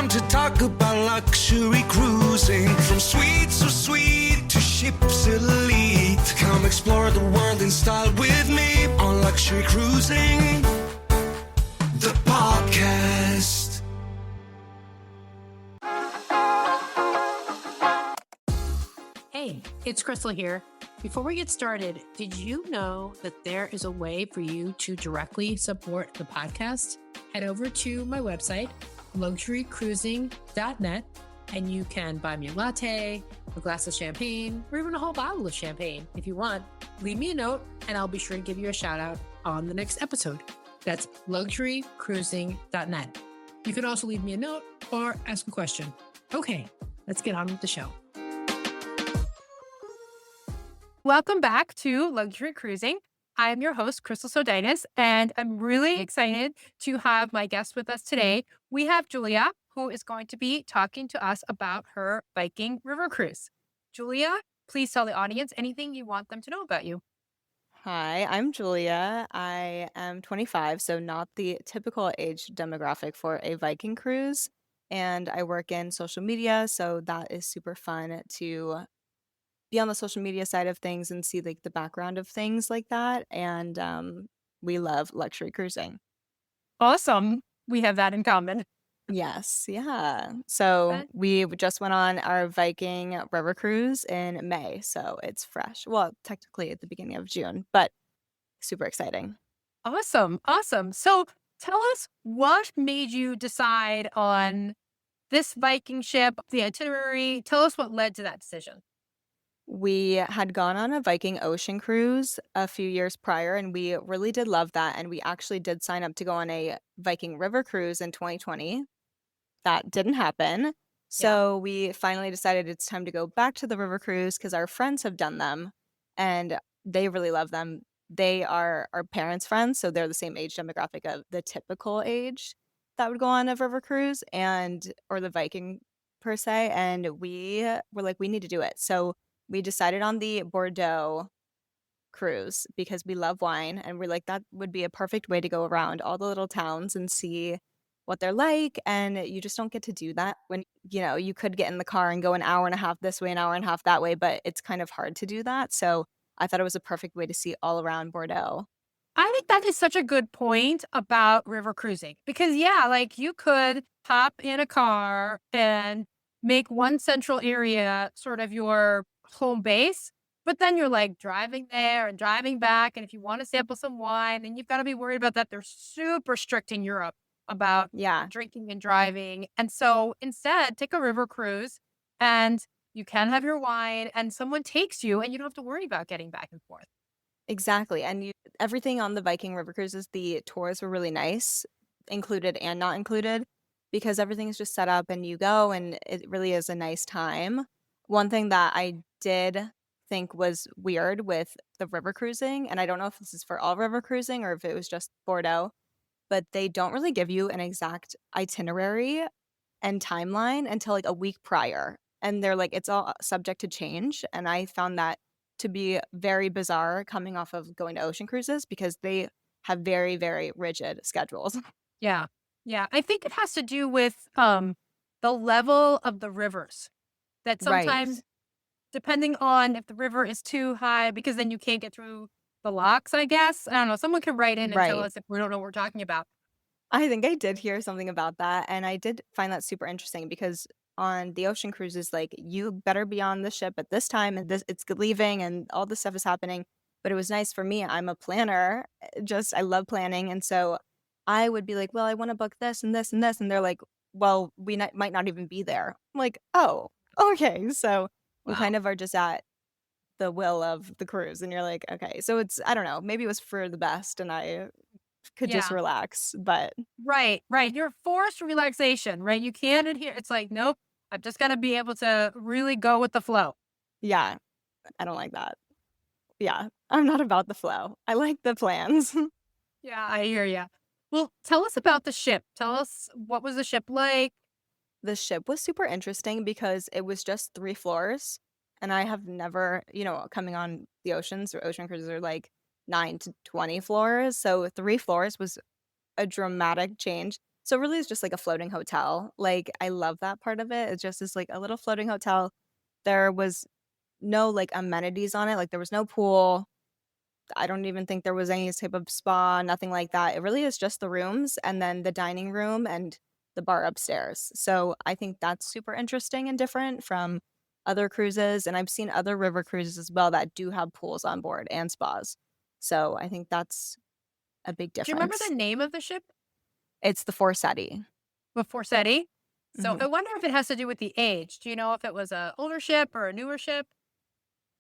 time to talk about luxury cruising. From sweet so sweet to ships elite. Come explore the world in style with me on Luxury Cruising, the podcast. Hey, it's Crystal here. Before we get started, did you know that there is a way for you to directly support the podcast? Head over to my website, luxurycruising.net, and you can buy me a latte, a glass of champagne, or even a whole bottle of champagne if you want. Leave me a note, and I'll be sure to give you a shout out on the next episode. That's luxurycruising.net. You can also leave me a note or ask a question. Okay, let's get on with the show. Welcome back to Luxury Cruising. I am your host, Crystal Sodinas, and I'm really excited to have my guest with us today. We have Julia, who is going to be talking to us about her Viking River Cruise. Julia, please tell the audience anything you want them to know about you. Hi, I'm Julia. I am 25, so not the typical age demographic for a Viking cruise. And I work in social media, so that is super fun to be on the social media side of things and see like the background of things like that. And we love luxury cruising. Awesome. We have that in common. Yes, yeah. So But- we just went on our Viking River Cruise in May, so it's fresh. Well, technically at the beginning of June, but super exciting. Awesome. So tell us what made you decide on this Viking ship, the itinerary. Tell us what led to that decision. We had gone on a Viking ocean cruise a few years prior, and we really did love that. And we actually did sign up to go on a Viking River Cruise in 2020. That didn't happen. So we finally decided it's time to go back to the river cruise because our friends have done them and they really love them. They are our parents' friends, so they're the same age demographic of the typical age that would go on a river cruise or the Viking per se. And we were like, we need to do it. So we decided on the Bordeaux cruise because we love wine, and we're like, that would be a perfect way to go around all the little towns and see what they're like. And you just don't get to do that when, you could get in the car and go an hour and a half this way, an hour and a half that way, but it's kind of hard to do that. So I thought it was a perfect way to see all around Bordeaux. I think that is such a good point about river cruising because, like you could hop in a car and make one central area sort of your home base, but then you're like driving there and driving back. And if you want to sample some wine, and you've got to be worried about that. They're super strict in Europe about drinking and driving. And so instead, take a river cruise and you can have your wine and someone takes you and you don't have to worry about getting back and forth. Exactly. And everything on the Viking River Cruises, the tours were really nice, included and not included, because everything is just set up and you go and it really is a nice time. One thing that I did think was weird with the river cruising, and I don't know if this is for all river cruising or if it was just Bordeaux, but they don't really give you an exact itinerary and timeline until like a week prior. And they're like, it's all subject to change. And I found that to be very bizarre coming off of going to ocean cruises because they have very, very rigid schedules. Yeah. I think it has to do with the level of the rivers. That sometimes, depending on if the river is too high, because then you can't get through the locks, I guess. I don't know. Someone can write in and tell us if we don't know what we're talking about. I think I did hear something about that. And I did find that super interesting because on the ocean cruises, like you better be on the ship at this time and it's leaving and all this stuff is happening. But it was nice for me. I'm a planner. I love planning. And so I would be like, well, I want to book this and this and this. And they're like, well, we might not even be there. I'm like, oh, okay. So we kind of are just at the will of the cruise. And you're like, okay. So I don't know, maybe it was for the best and I could just relax. But Right. You're forced relaxation, right? You can't adhere. It's like, nope, I've just got to be able to really go with the flow. Yeah, I don't like that. Yeah, I'm not about the flow. I like the plans. Yeah, I hear you. Well, tell us about the ship. Tell us, what was the ship like? The ship was super interesting because it was just 3 floors. And I have never, coming on the oceans or ocean cruises are like 9 to 20 floors. So 3 floors was a dramatic change. So really it's just like a floating hotel. Like I love that part of it. It just is like a little floating hotel. There was no like amenities on it. Like there was no pool. I don't even think there was any type of spa, nothing like that. It really is just the rooms and then the dining room and the bar upstairs. So I think that's super interesting and different from other cruises. And I've seen other river cruises as well that do have pools on board and spas. So I think that's a big Do you remember difference. the name of the ship? It's the Forseti. The Forseti? So Mhm. I wonder if it has to do with the age. Do you know if it was a older ship or a newer ship?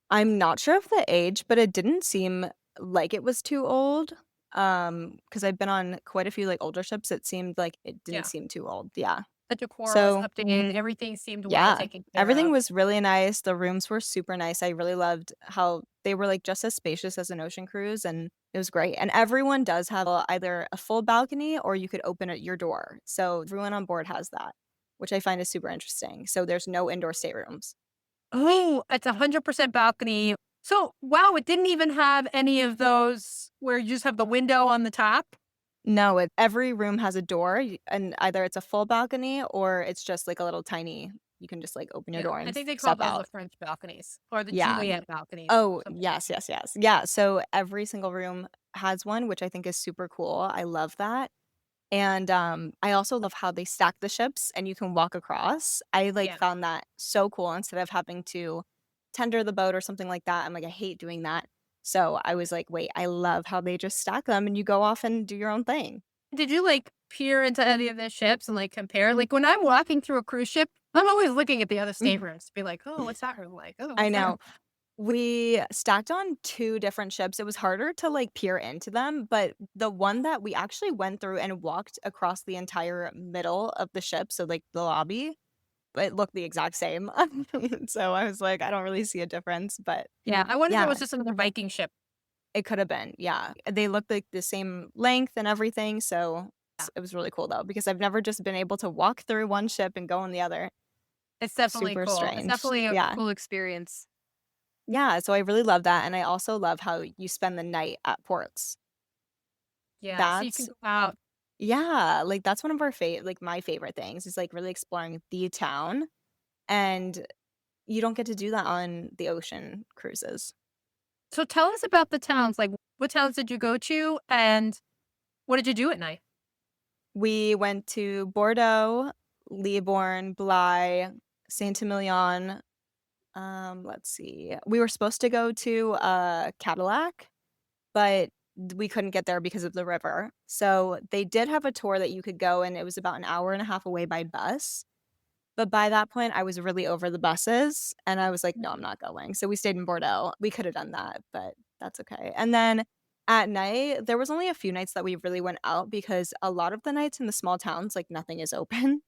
I'm not sure of the age, but it didn't seem like it was too old. Because I've been on quite a few like older ships. It seemed like it didn't Yeah. seem too old. Yeah. The decor was So updated. Everything seemed well yeah, taken care everything of. was really nice. The rooms were super nice. I really loved how they were like just as spacious as an ocean cruise, and it was great. And everyone does have either a full balcony or you could open it your door. So everyone on board has that, which I find is super interesting. So there's no indoor staterooms. Oh, it's 100% balcony. So, wow, it didn't even have any of those where you just have the window on the top? No, every room has a door, and either it's a full balcony or it's just like a little tiny. You can just like open your Yeah, door I and think they call step those the out. French balconies or the Yeah. Juliet balconies, Oh, something like yes, that. yes, yes. Yeah. So every single room has one, which I think is super cool. I love that. And I also love how they stack the ships and you can walk across. I like Yeah. found that so cool instead of having to tender the boat or something like that. I'm like, I hate doing that. So I was like, wait, I love how they just stack them and you go off and do your own thing. Did you, like, peer into any of the ships and, like, compare? Like, when I'm walking through a cruise ship, I'm always looking at the other staterooms to be like, "Oh, what's that room like? Oh, I what's that?" know. We stacked on 2 different ships. It was harder to, like, peer into them, but the one that we actually went through and walked across the entire middle of the ship, so, like, the lobby, it looked the exact same. So I was like, "I don't really see a difference," but Yeah, I wonder if it yeah, was just another Viking ship. it could have been, yeah. They looked like the same length and everything, so Yeah, it was really cool, though, because I've never just been able to walk through one ship and go in the other. it's definitely Super cool. It's strange. definitely a Yeah. cool experience. Yeah, so I really love that, and I also love how you spend the night at ports. Yeah, so you can That's go out. Yeah, like, that's one of our like, my favorite things is, like, really exploring the town, and you don't get to do that on the ocean cruises. So tell us about the towns, like, what towns did you go to, and what did you do at night? We went to Bordeaux, Libourne, Blaye, Saint-Emilion, let's see, we were supposed to go to, Cadillac, but we couldn't get there because of the river. So, they did have a tour that you could go, and it was about an hour and a half away by bus. But by that point, I was really over the buses, and I was like, "No, I'm not going." So we stayed in Bordeaux. We could have done that, but that's okay. And then at night, there was only a few nights that we really went out because a lot of the nights in the small towns, like, nothing is open.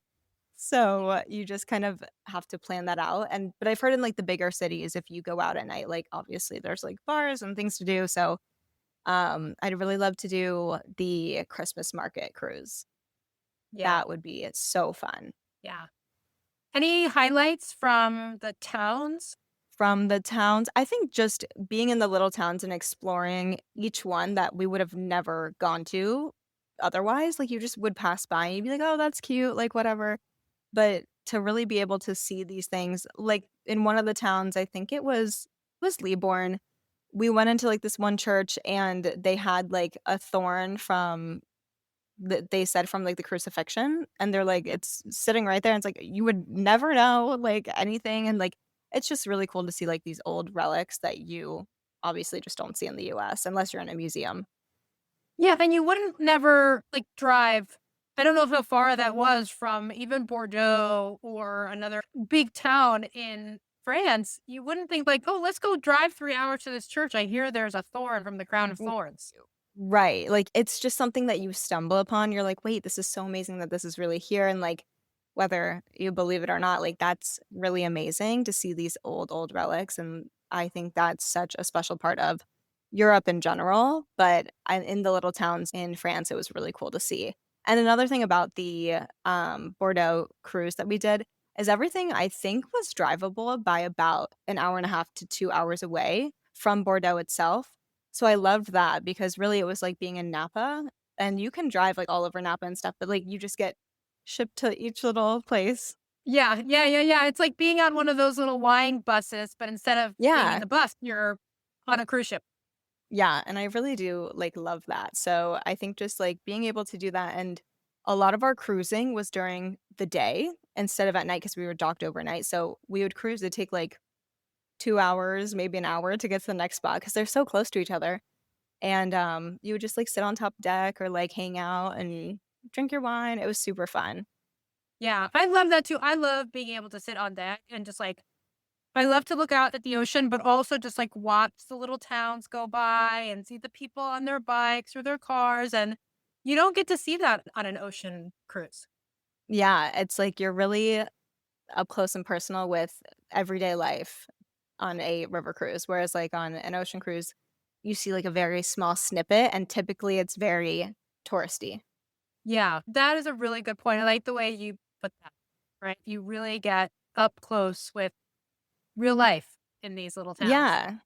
So you just kind of have to plan that out, and but I've heard in, like, the bigger cities, if you go out at night, like, obviously there's, like, bars and things to do, so, I'd really love to do the Christmas market cruise. Yeah, That would be so fun. yeah. Any highlights from the towns? From the towns, I think just being in the little towns and exploring each one that we would have never gone to otherwise, like, you just would pass by and you'd be like, "Oh, that's cute," like, whatever, but to really be able to see these things, like, in one of the towns, I think it was Leabourn, we went into, like, this one church and they had, like, a thorn from they said from, like, the crucifixion, and they're like, "It's sitting right there," and it's like, you would never know, like, anything, and, like, it's just really cool to see, like, these old relics that you obviously just don't see in the US unless you're in a museum. Yeah, and you wouldn't never, like, drive. I don't know how far that was from even Bordeaux or another big town in France. You wouldn't think like, "Oh, let's go drive 3 hours to this church. I hear there's a thorn from the crown of thorns." Right, like, it's just something that you stumble upon, you're like, "Wait, this is so amazing that this is really here," and, like, whether you believe it or not, like, that's really amazing to see these old, old relics, and I think that's such a special part of Europe in general, but in the little towns in France, it was really cool to see. And another thing about the, Bordeaux cruise that we did is everything, I think, was drivable by about an hour and a half to 2 hours away from Bordeaux itself. So I loved that because really it was like being in Napa, and you can drive like all over Napa and stuff, but like you just get shipped to each little place. Yeah, yeah, yeah, yeah. It's like being on one of those little wine buses, but instead of being in Yeah. the bus, you're on a cruise ship. Yeah, and I really do like love that. So I think just like being able to do that, and a lot of our cruising was during the day instead of at night because we were docked overnight. So we would cruise, it'd take like 2 hours, maybe an hour to get to the next spot because they're so close to each other. And you would just like sit on top deck or like hang out and drink your wine. It was super fun. Yeah, I love that too. I love being able to sit on deck and just like I love to look out at the ocean, but also just like watch the little towns go by and see the people on their bikes or their cars. And you don't get to see that on an ocean cruise. Yeah, it's like you're really up close and personal with everyday life on a river cruise, whereas like on an ocean cruise, you see like a very small snippet, and typically it's very touristy. Yeah, that is a really good point. I like the way you put that, right? You really get up close with real life in these little towns. Yeah.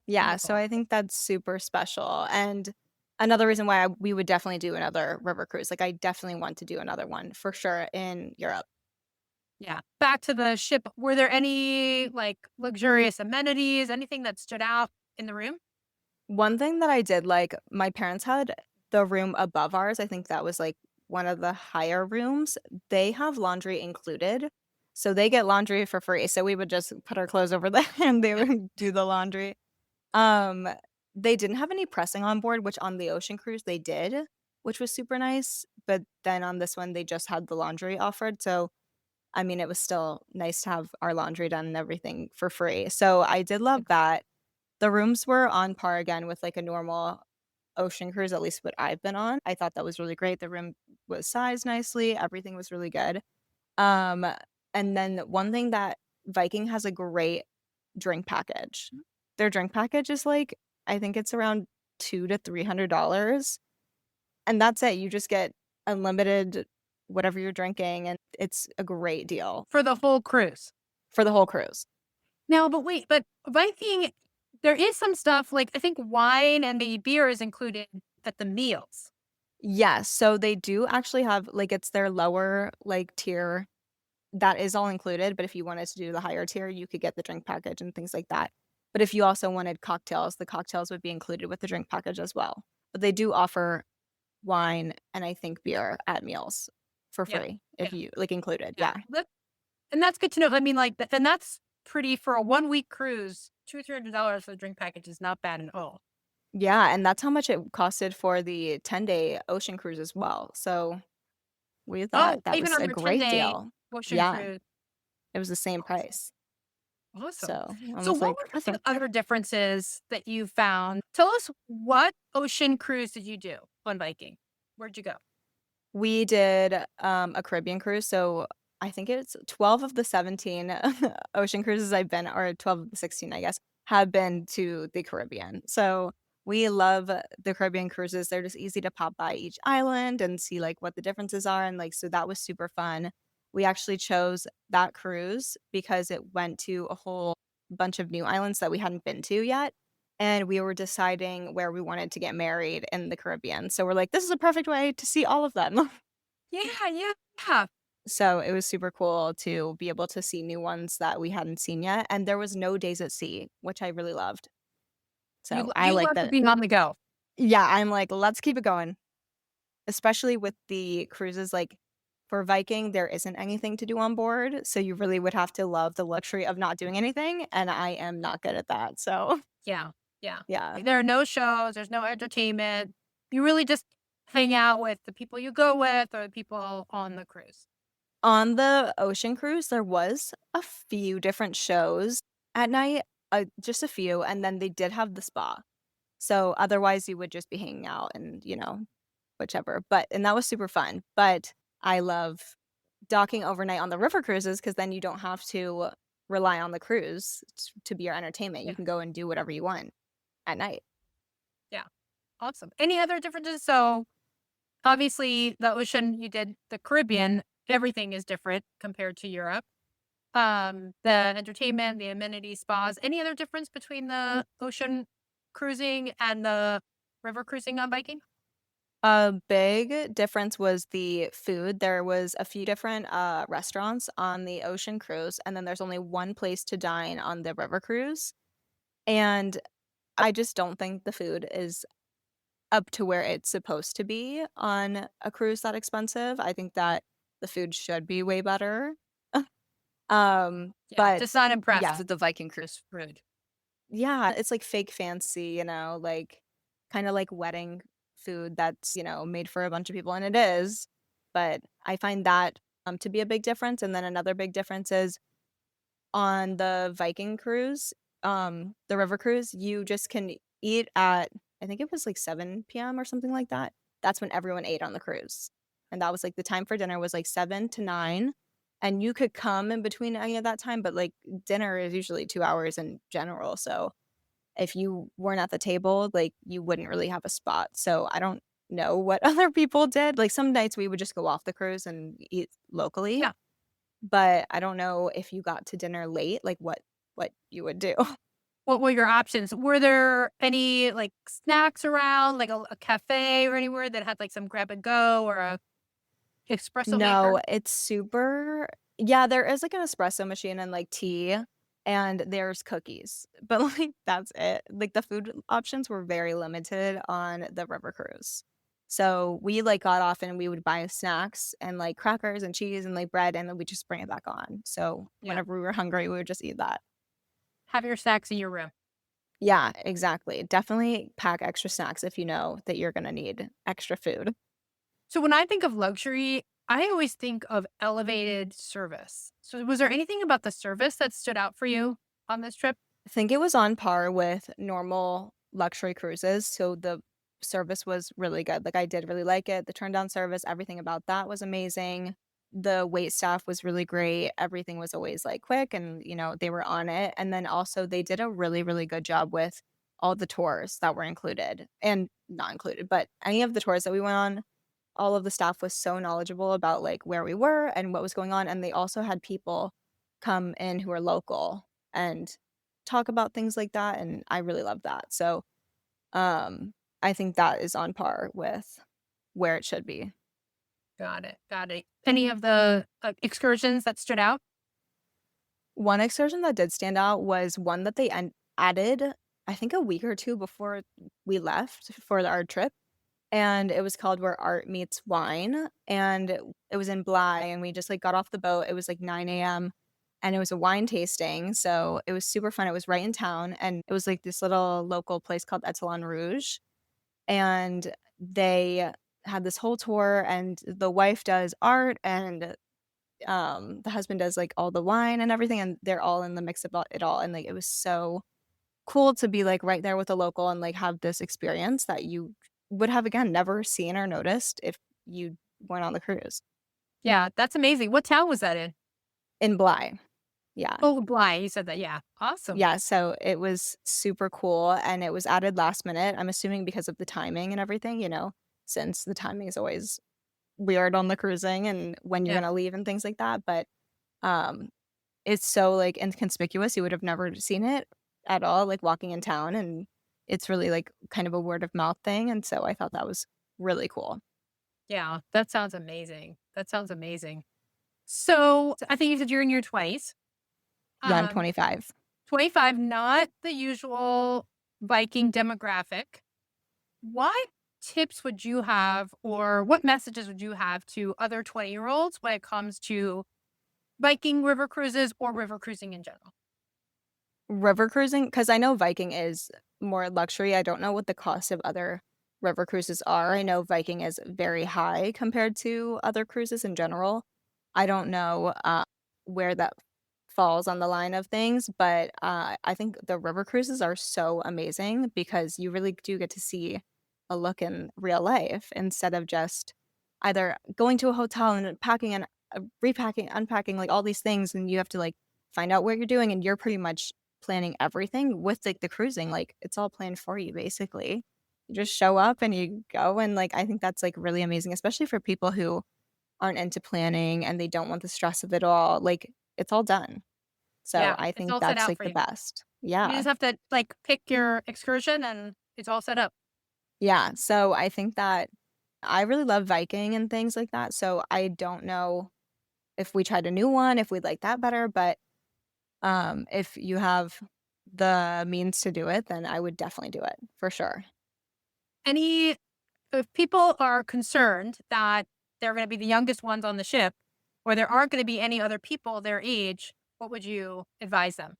Yeah, so Beautiful. I think that's super special, and another reason why we would definitely do another river cruise, like, I definitely want to do another one for sure in Europe. Yeah. Back to the ship. Were there any like luxurious amenities, anything that stood out in the room? One thing that I did like, my parents had the room above ours, I think that was, like, one of the higher rooms. They have laundry included, so they get laundry for free, so we would just put our clothes over there and they would do the laundry. Um, they didn't have any pressing on board, which on the ocean cruise they did, which was super nice, but then on this one, they just had the laundry offered, so, I mean, it was still nice to have our laundry done and everything for free, so I did love that. The rooms were on par again with, like, a normal ocean cruise, at least what I've been on. I thought that was really great. The room was sized nicely, everything was really good. Um, and then one thing that Viking has a great drink package. Their drink package is, like, I think it's around $200 to $300, and that's it. You just get unlimited whatever you're drinking, and it's a great deal For the whole cruise. for the whole cruise. Now, but wait, but Viking, there is some stuff like I think wine and maybe beer is included at the meals. Yes, so they do actually have like, it's their lower, like, tier that is all included, but if you wanted to do the higher tier, you could get the drink package and things like that. But if you also wanted cocktails, the cocktails would be included with the drink package as well. But they do offer wine and I think beer at meals for Yeah. free Yeah. if you like included. Yeah. Yeah. And that's good to know. I mean, like, then that's pretty for a 1 week cruise. $200-300 for the drink package is not bad at all. Yeah, and that's how much it costed for the 10-day ocean cruise as well. So we thought Oh, that even was on a your great 10-day deal. ocean Yeah, cruise. it was the same Awesome. price. Awesome. So I So, was what like, were the perfect. other differences that you found? Tell us what ocean cruise did you do on Viking? Where'd you go? We did a Caribbean cruise. So I think it's 12 of the 17 ocean cruises I've been, or 12 of the 16, I guess, have been to the Caribbean. So we love the Caribbean cruises. They're just easy to pop by each island and see like what the differences are. And like, so that was super fun. We actually chose that cruise because it went to a whole bunch of new islands that we hadn't been to yet. And we were deciding where we wanted to get married in the Caribbean. So we're like, this is a perfect way to see all of them. Yeah, yeah, yeah. So it was super cool to be able to see new ones that we hadn't seen yet. And there was no days at sea, which I really loved. So I You like love to that. be on the go. Yeah, I'm like, let's keep it going. Especially with the cruises, like for Viking, there isn't anything to do on board. So you really would have to love the luxury of not doing anything. And I am not good at that. So Yeah, yeah. yeah. There are no shows, there's no entertainment. You really just hang out with the people you go with or the people on the cruise. On the ocean cruise, there was a few different shows at night, just a few, and then they did have the spa. So otherwise, you would just be hanging out and, whichever. And that was super fun. But I love docking overnight on the river cruises because then you don't have to rely on the cruise to be your entertainment. You Yeah, can go and do whatever you want at night. yeah. Awesome. Any other differences? So obviously the ocean, you did the Caribbean, everything is different compared to Europe. The entertainment, the amenities, spas. Any other difference between the ocean cruising and the river cruising on Viking? A big difference was the food. There was a few different restaurants on the ocean cruise, and then there's only one place to dine on the river cruise. And I just don't think the food is up to where it's supposed to be on a cruise that expensive. I think that the food should be way better. Yeah, But just not impressed yeah, with the Viking cruise food. yeah, it's like fake fancy, like kind of like wedding food that's, made for a bunch of people, and it is. But I find that to be a big difference. And then another big difference is on the Viking cruise, the river cruise, you just can eat at, I think it was like 7 p.m. or something like that. That's when everyone ate on the cruise. And that was like the time for dinner was like 7 to 9. And you could come in between any of that time, but like dinner is usually 2 hours in general. So if you weren't at the table, like you wouldn't really have a spot. So I don't know what other people did. Like some nights we would just go off the cruise and eat locally, Yeah. but I don't know if you got to dinner late, like what you would do. What were your options? Were there any like snacks around, like a cafe or anywhere that had like some grab and go or a espresso maker? No, it's super yeah, there is like an espresso machine and like tea and there's cookies, but like that's it. Like the food options were very limited on the river cruise. So we like got off and we would buy snacks and like crackers and cheese and like bread and then we just bring it back on. So Yeah. whenever we were hungry, we would just eat that. Have your snacks in your room. Yeah, exactly. Definitely pack extra snacks if you know that you're gonna need extra food. So when I think of luxury, I always think of elevated service. So was there anything about the service that stood out for you on this trip? I think it was on par with normal luxury cruises, so the service was really good. Like, I did really like it. The turn down service, everything about that was amazing. The wait staff was really great. Everything was always, like, quick and, they were on it, and then also they did a really, really good job with all the tours that were included and not included, but any of the tours that we went on, all of the staff was so knowledgeable about, like, where we were and what was going on, and they also had people come in who are local and talk about things like that, and I really love that. So, um, I think that is on par with where it should be. Got it. Got it. Any of the excursions that stood out? One excursion that did stand out was one that they added, I think a week or 2 before we left for our trip, and it was called Where Art Meets Wine, and it was in Bly, and we just, like, got off the boat. It was, like, 9 a.m., and it was a wine tasting, so it was super fun. It was right in town, and it was, like, this little local place called Etalon Rouge, and they had this whole tour, and the wife does art, and, the husband does, like, all the wine and everything, and they're all in the mix about it all, and, like, it was so cool to be, like, right there with a local and, like, have this experience that you would have, again, never seen or noticed if you weren't on the cruise. Yeah, that's amazing. What town was that in? In Bly. Yeah. Oh, Bly. You said that. Yeah. Awesome. Yeah, so it was super cool, and it was added last minute, I'm assuming because of the timing and everything, since the timing is always weird on the cruising and when you're Yeah. gonna leave and things like that, but, um, it's so, like, inconspicuous, you would have never seen it at all, like, walking in town, and it's really, like, kind of a word of mouth thing, and so I thought that was really cool. Yeah. That sounds amazing. That sounds amazing. So I think you said you're in your 20s. Yeah, I'm Um, 25. 25, not the usual Viking demographic. What tips would you have or what messages would you have to other 20-year-olds when it comes to Viking river cruises or river cruising in general? River cruising, because I know Viking is more luxury, I don't know what the cost of other river cruises are. I know Viking is very high compared to other cruises in general. I don't know, where that falls on the line of things, but, I think the river cruises are so amazing because you really do get to see a look in real life instead of just either going to a hotel and packing and, repacking, unpacking, like, all these things, and you have to, like, find out what you're doing, and you're pretty much planning everything with, like, the cruising, like, it's all planned for you, basically. You just show up and you go, and, like, I think that's, like, really amazing, especially for people who aren't into planning and they don't want the stress of it all, like, it's all done. So, Yeah, I it's think all set that's, out like, for the you. best. You Yeah. just have to like pick your excursion and it's all set up. Yeah, so I think that I really love Viking and things like that, so I don't know if we tried a new one, if we'd like that better, but, if you have the means to do it, then I would definitely do it, for sure. Any if people are concerned that they're going to be the youngest ones on the ship, or there aren't going to be any other people their age, what would you advise them?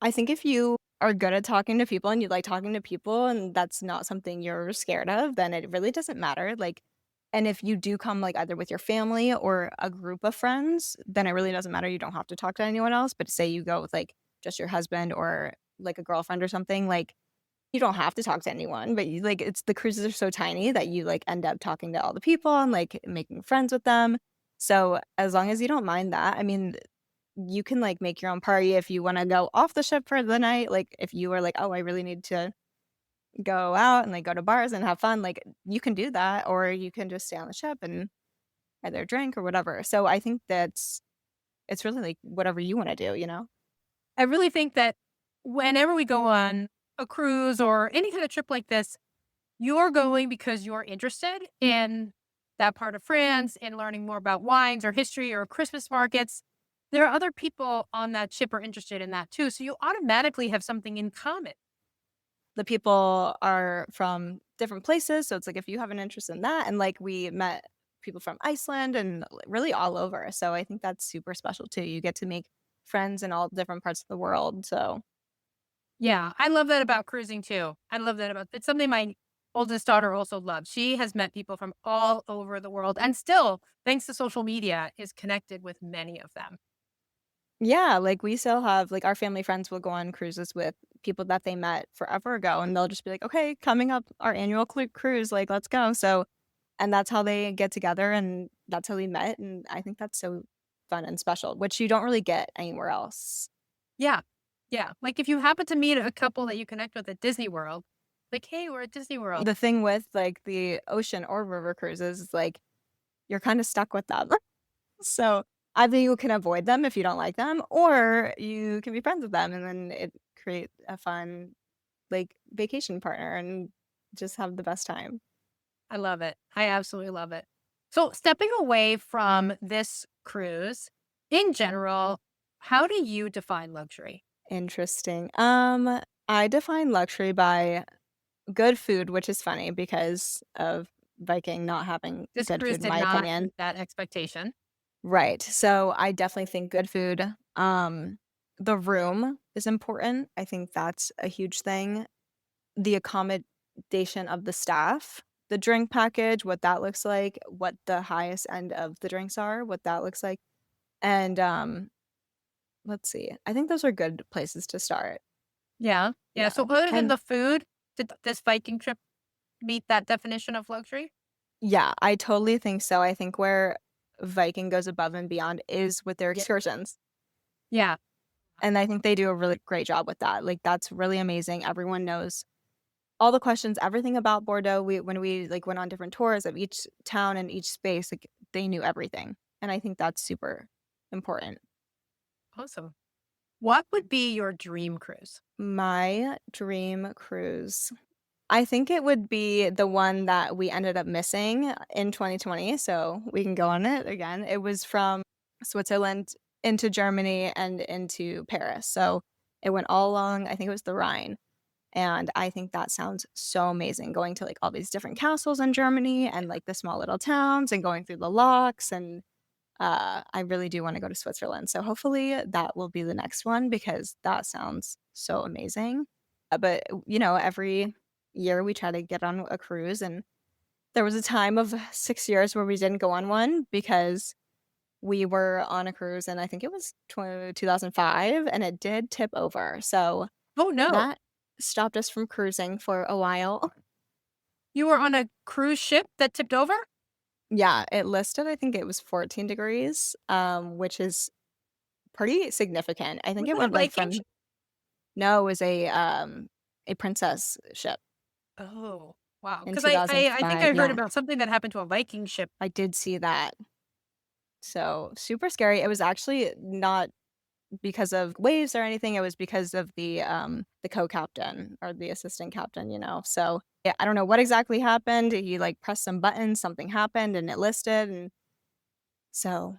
I think if you are good at talking to people and you like talking to people and that's not something you're scared of, then it really doesn't matter. Like, and if you do come like either with your family or a group of friends, then it really doesn't matter. You don't have to talk to anyone else. But say you go with like just your husband or like a girlfriend or something, like you don't have to talk to anyone, but you like it's the cruises are so tiny that you like end up talking to all the people and like making friends with them. So as long as you don't mind that, I mean, you can, like, make your own party if you wanna go off the ship for the night, like, if you are like, "Oh, I really need to go out and, like, go to bars and have fun," like, you can do that, or you can just stay on the ship and either drink or whatever. So I think it's really, like, whatever you wanna do, you know? I really think that whenever we go on a cruise or any kind of trip like this, you're going because you're interested in that part of France and learning more about wines or history or Christmas markets. There are other people on that ship are interested in that too. So you automatically have something in common. The people are from different places, so it's like if you have an interest in that and, like, we met people from Iceland and really all over, so I think that's super special too. You get to make friends in all different parts of the world, so Yeah, I love that about cruising too. I love that about it's something my oldest daughter also loves. She has met people from all over the world and still, thanks to social media, is connected with many of them. yeah, like, we still have like, our family friends will go on cruises with people that they met forever ago, and they'll just be like, "Okay, coming up our annual cruise, like, let's go." So and that's how they get together, and that's how we met, and I think that's so fun and special, which you don't really get anywhere else. Yeah. Yeah. Like if you happen to meet a couple that you connect with at Disney World, like, hey, we're at Disney World. The thing with, like, the ocean or river cruises is, like, you're kinda stuck with them. So, either you can avoid them if you don't like them, or you can be friends with them, and then it create a fun, like, vacation partner and just have the best time. I love it. I absolutely love it. So, stepping away from this cruise, in general, how do you define luxury? Interesting. I define luxury by good food, which is funny because of Viking not having This good cruise food, in did my not opinion. meet that expectation. Right. So I definitely think good food. The room is important. I think that's a huge thing. The accommodation of the staff, the drink package, what that looks like, what the highest end of the drinks are, what that looks like. And let's see. I think those are good places to start. Yeah. Yeah. Yeah. So, other than And the food, did this Viking trip meet that definition of luxury? yeah, I totally think so. I think where Viking goes above and beyond is with their excursions. Yeah. And I think they do a really great job with that. Like, that's really amazing. Everyone knows all the questions, everything about Bordeaux. When we, like, went on different tours of each town and each space, like, they knew everything, and I think that's super important. Awesome. What would be your dream cruise? My dream cruise, I think it would be the one that we ended up missing in 2020, so we can go on it again. It was from Switzerland into Germany and into Paris, so it went all along I think it was the Rhine. And I think that sounds so amazing going to, like, all these different castles in Germany and, like, the small little towns and going through the locks, and, I really do wanna go to Switzerland, so hopefully that will be the next one because that sounds so amazing. But, you know, every year we try to get on a cruise, and there was a time of 6 years where we didn't go on one because we were on a cruise, and I think it was 2005, and it did tip over, so Oh, no. that stopped us from cruising for a while. You were on a cruise ship that tipped over? Yeah, it listed I think it was 14 degrees, which is pretty significant. I think Was it that a went, like, Viking from ship? no, it was a princess ship Oh, wow. in Because I think 2005, I heard yeah. about something that happened to a Viking ship. I did see that. So, super scary. It was actually not because of waves or anything, it was because of the co-captain or the assistant captain, you know? So, I don't know what exactly happened. He like pressed some buttons, something happened, and it listed. And so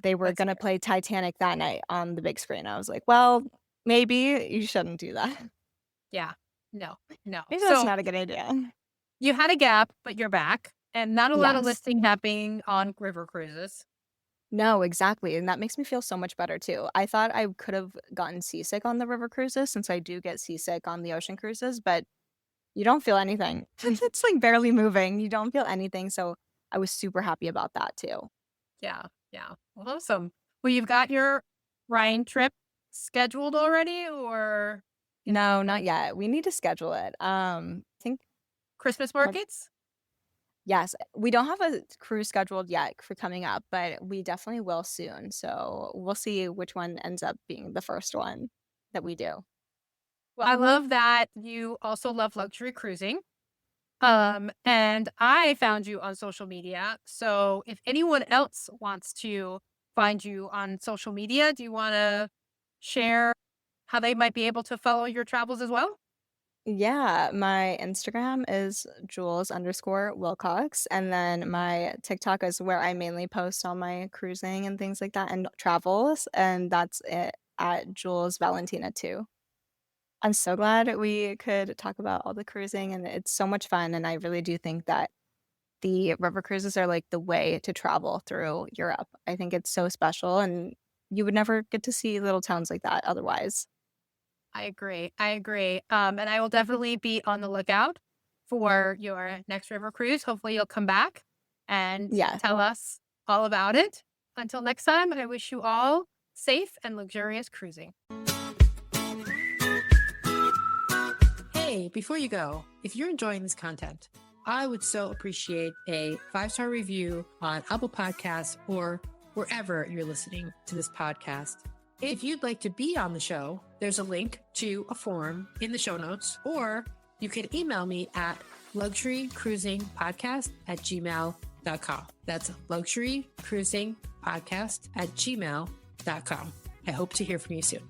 they were That's going to fair. play Titanic that night on the big screen. I was like, well, maybe you shouldn't do that. Yeah. No, no. Maybe that's So not a good idea. you had a gap, but you're back, and not a lot of Yes. listing happening on river cruises. No, exactly. And that makes me feel so much better too. I thought I could have gotten seasick on the river cruises since I do get seasick on the ocean cruises, but you don't feel anything. It's like barely moving. You don't feel anything. So I was super happy about that too. Yeah, yeah. Well, awesome. Well, you've got your Rhine trip scheduled already, or No, not yet. We need to schedule it. I think Christmas what markets? yes, we don't have a cruise scheduled yet for coming up, but we definitely will soon. So we'll see which one ends up being the first one that we do. Well, I love that you also love luxury cruising. And I found you on social media. So if anyone else wants to find you on social media, do you want to share how they might be able to follow your travels as well? Yeah, my Instagram is Jules_Wilcox. And then my TikTok is where I mainly post all my cruising and things like that and travels. And that's it at Jules Valentina too. I'm so glad we could talk about all the cruising and it's so much fun. And I really do think that the river cruises are like the way to travel through Europe. I think it's so special and you would never get to see little towns like that otherwise. I agree. I agree. And I will definitely be on the lookout for your next river cruise. Hopefully, you'll come back and Yeah. tell us all about it. Until next time, I wish you all safe and luxurious cruising. Hey, before you go, if you're enjoying this content, I would so appreciate a 5-star review on Apple Podcasts or wherever you're listening to this podcast. If you'd like to be on the show, there's a link to a form in the show notes, or you can email me at luxurycruisingpodcast@gmail.com. That's luxurycruisingpodcast@gmail.com. I hope to hear from you soon.